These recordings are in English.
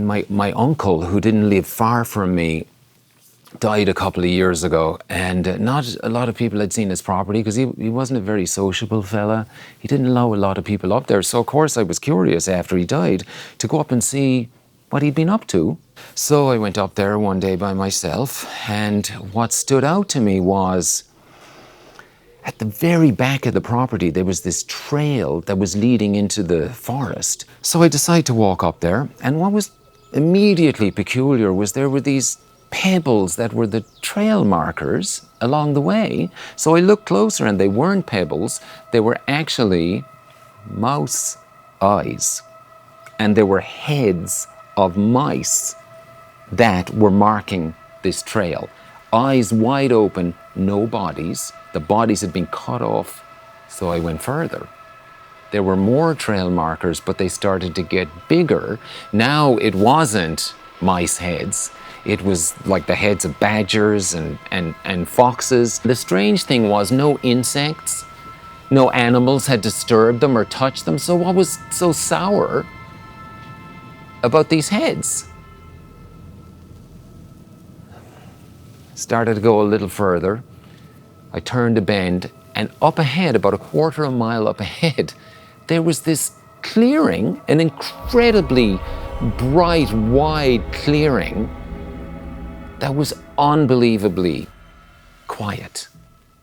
And my uncle, who didn't live far from me, died a couple of years ago, and not a lot of people had seen his property because he wasn't a very sociable fella. He didn't allow a lot of people up there. So of course I was curious after he died to go up and see what he'd been up to. So I went up there one day by myself, and what stood out to me was at the very back of the property there was this trail that was leading into the forest. So I decided to walk up there, and what was immediately peculiar was there were these pebbles that were the trail markers along the way. So I looked closer and they weren't pebbles, they were actually mouse eyes. And there were heads of mice that were marking this trail. Eyes wide open, no bodies. The bodies had been cut off. So I went further. There were more trail markers, but they started to get bigger. Now it wasn't mice heads. It was like the heads of badgers and foxes. The strange thing was no insects, no animals had disturbed them or touched them. So what was so sour about these heads? Started to go a little further. I turned a bend, and up ahead, about a quarter of a mile up ahead, there was this clearing, an incredibly bright, wide clearing that was unbelievably quiet.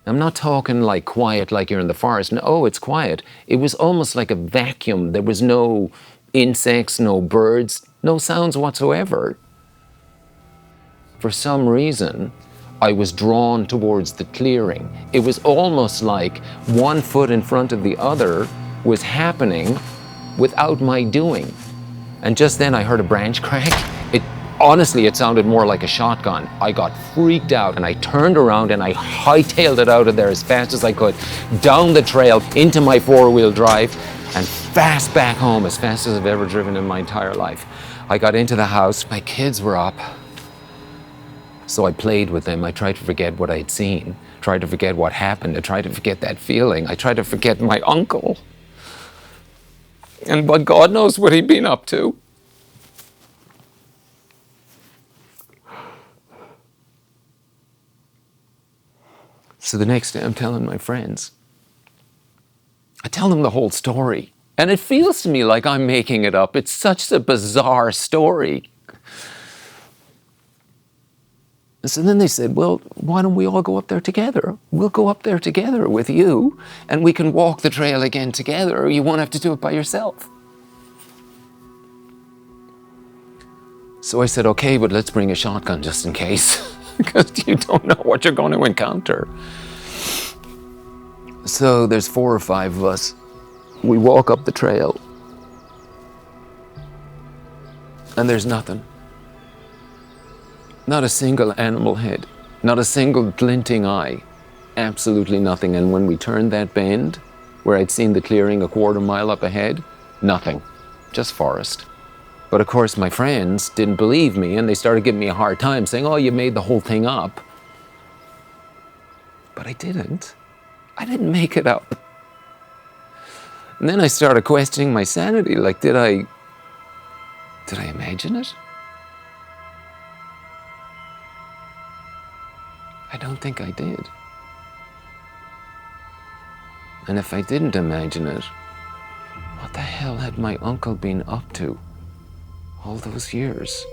I'm not talking like quiet like you're in the forest. No, it's quiet. It was almost like a vacuum. There was no insects, no birds, no sounds whatsoever. For some reason, I was drawn towards the clearing. It was almost like one foot in front of the other was happening without my doing. And just then I heard a branch crack. Honestly, it sounded more like a shotgun. I got freaked out and I turned around and I hightailed it out of there as fast as I could, down the trail, into my four-wheel drive, and fast back home, as fast as I've ever driven in my entire life. I got into the house, my kids were up. So I played with them. I tried to forget what I'd seen, tried to forget what happened, I tried to forget that feeling. I tried to forget my uncle. But God knows what he'd been up to. So the next day I'm telling my friends. I tell them the whole story. And it feels to me like I'm making it up. It's such a bizarre story. And so then they said, well, why don't we all go up there together? We'll go up there together with you, and we can walk the trail again together. You won't have to do it by yourself. So I said, okay, but let's bring a shotgun just in case. Because you don't know what you're going to encounter. So there's 4 or 5 of us. We walk up the trail. And there's nothing. Not a single animal head. Not a single glinting eye. Absolutely nothing. And when we turned that bend, where I'd seen the clearing a quarter mile up ahead, nothing. Just forest. But of course, my friends didn't believe me, and they started giving me a hard time, saying, oh, you made the whole thing up. But I didn't. I didn't make it up. And then I started questioning my sanity, like, did I imagine it? I don't think I did. And if I didn't imagine it, what the hell had my uncle been up to all those years?